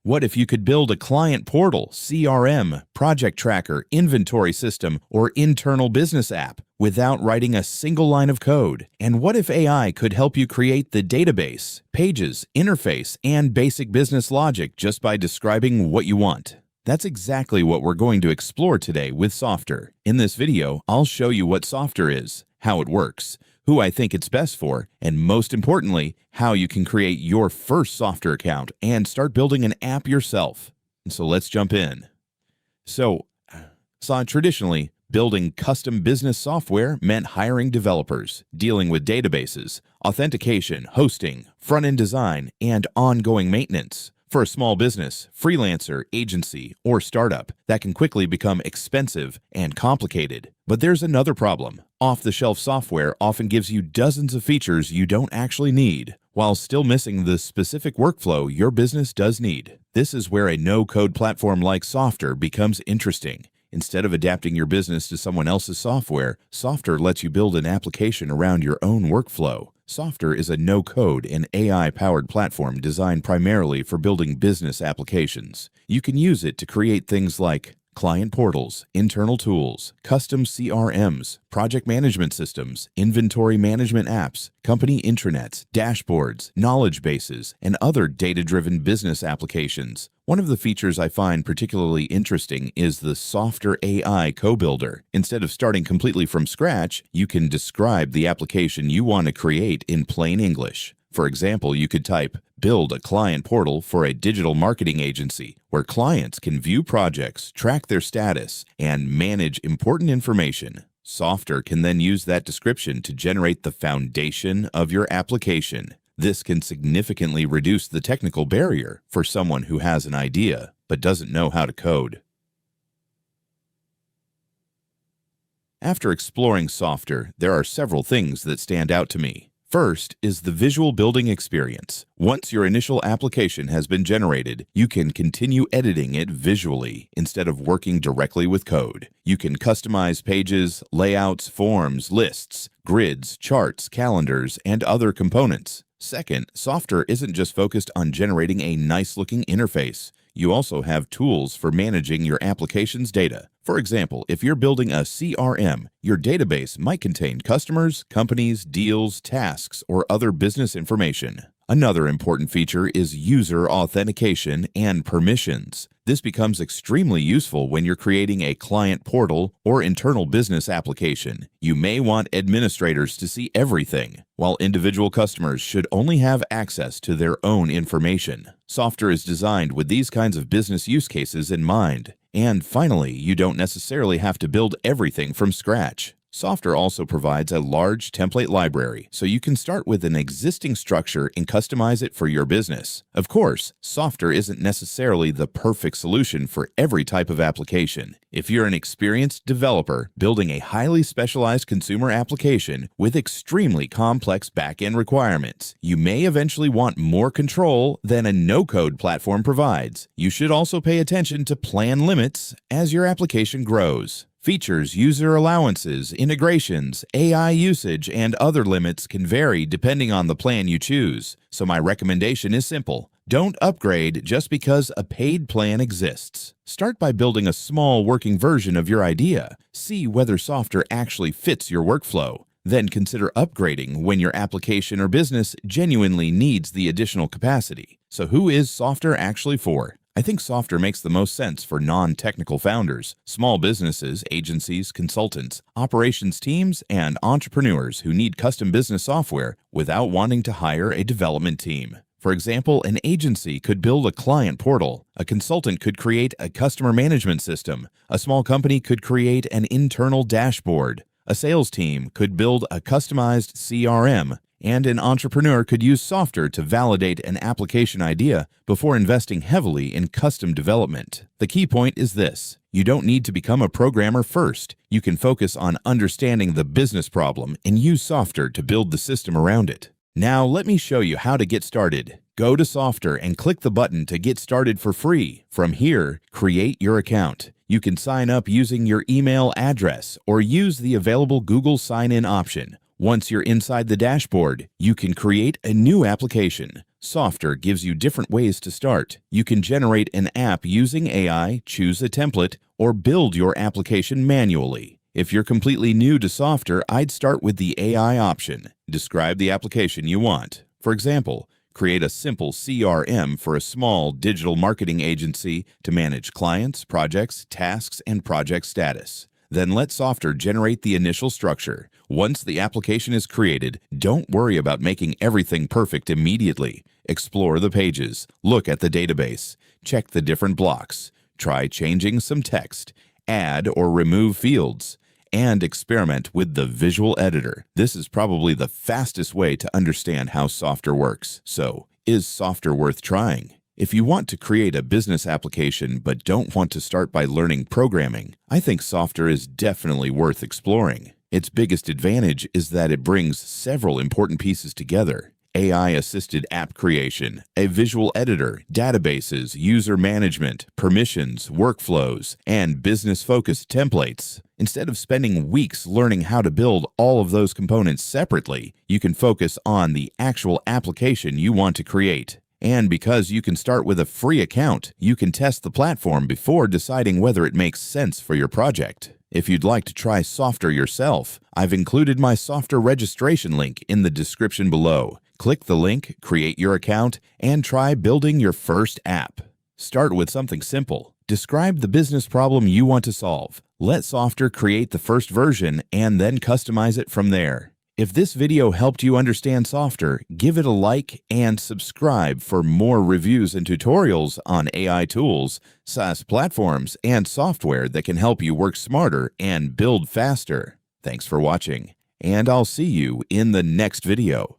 What if you could build a client portal, CRM, project tracker, inventory system, or internal business app without writing a single line of code? And what if AI could help you create the database, pages, interface, and basic business logic just by describing what you want? That's exactly what we're going to explore today with Softr. In this video, I'll show you what Softr is, how it works, who I think it's best for, and most importantly, how you can create your first Softr account and start building an app yourself. So let's jump in. Traditionally, building custom business software meant hiring developers, dealing with databases, authentication, hosting, front-end design, and ongoing maintenance. For a small business, freelancer, agency, or startup, that can quickly become expensive and complicated. But there's another problem. Off-the-shelf software often gives you dozens of features you don't actually need, while still missing the specific workflow your business does need. This is where a no-code platform like Softr becomes interesting. Instead of adapting your business to someone else's software, Softr lets you build an application around your own workflow. Softr is a no-code and AI-powered platform designed primarily for building business applications. You can use it to create things like client portals, internal tools, custom CRMs, project management systems, inventory management apps, company intranets, dashboards, knowledge bases, and other data-driven business applications. One of the features I find particularly interesting is the Softr AI Co-Builder. Instead of starting completely from scratch, you can describe the application you want to create in plain English. For example, you could type, "Build a client portal for a digital marketing agency where clients can view projects, track their status, and manage important information." Softr can then use that description to generate the foundation of your application. This can significantly reduce the technical barrier for someone who has an idea but doesn't know how to code. After exploring Softr, there are several things that stand out to me. First is the visual building experience. Once your initial application has been generated, you can continue editing it visually instead of working directly with code. You can customize pages, layouts, forms, lists, grids, charts, calendars, and other components. Second, Softr isn't just focused on generating a nice-looking interface. You also have tools for managing your application's data. For example, if you're building a CRM, your database might contain customers, companies, deals, tasks, or other business information. Another important feature is user authentication and permissions. This becomes extremely useful when you're creating a client portal or internal business application. You may want administrators to see everything, while individual customers should only have access to their own information. Softr is designed with these kinds of business use cases in mind. And finally, you don't necessarily have to build everything from scratch. Softr also provides a large template library, so you can start with an existing structure and customize it for your business. Of course, Softr isn't necessarily the perfect solution for every type of application. If you're an experienced developer building a highly specialized consumer application with extremely complex back-end requirements, you may eventually want more control than a no-code platform provides. You should also pay attention to plan limits as your application grows. Features, user allowances, integrations, AI usage, and other limits can vary depending on the plan you choose. So my recommendation is simple. Don't upgrade just because a paid plan exists. Start by building a small working version of your idea. See whether Softr actually fits your workflow. Then consider upgrading when your application or business genuinely needs the additional capacity. So who is Softr actually for? I think Softr makes the most sense for non-technical founders, small businesses, agencies, consultants, operations teams, and entrepreneurs who need custom business software without wanting to hire a development team. For example, an agency could build a client portal, a consultant could create a customer management system, a small company could create an internal dashboard, a sales team could build a customized CRM, and an entrepreneur could use Softr to validate an application idea before investing heavily in custom development. The key point is this: you don't need to become a programmer first. You can focus on understanding the business problem and use Softr to build the system around it. Now let me show you how to get started. Go to Softr and click the button to get started for free. From here, create your account. You can sign up using your email address or use the available Google sign-in option. Once you're inside the dashboard, you can create a new application. Softr gives you different ways to start. You can generate an app using AI, choose a template, or build your application manually. If you're completely new to Softr, I'd start with the AI option. Describe the application you want. For example, create a simple CRM for a small digital marketing agency to manage clients, projects, tasks, and project status. Then let Softr generate the initial structure. Once the application is created, don't worry about making everything perfect immediately. Explore the pages, look at the database, check the different blocks, try changing some text, add or remove fields, and experiment with the visual editor. This is probably the fastest way to understand how Softr works. So, is Softr worth trying? If you want to create a business application but don't want to start by learning programming, I think Softr is definitely worth exploring. Its biggest advantage is that it brings several important pieces together: AI-assisted app creation, a visual editor, databases, user management, permissions, workflows, and business-focused templates. Instead of spending weeks learning how to build all of those components separately, you can focus on the actual application you want to create. And because you can start with a free account, you can test the platform before deciding whether it makes sense for your project. If you'd like to try Softr yourself, I've included my Softr registration link in the description below. Click the link, create your account, and try building your first app. Start with something simple. Describe the business problem you want to solve. Let Softr create the first version and then customize it from there. If this video helped you understand Softr, give it a like and subscribe for more reviews and tutorials on AI tools, SaaS platforms, and software that can help you work smarter and build faster. Thanks for watching, and I'll see you in the next video.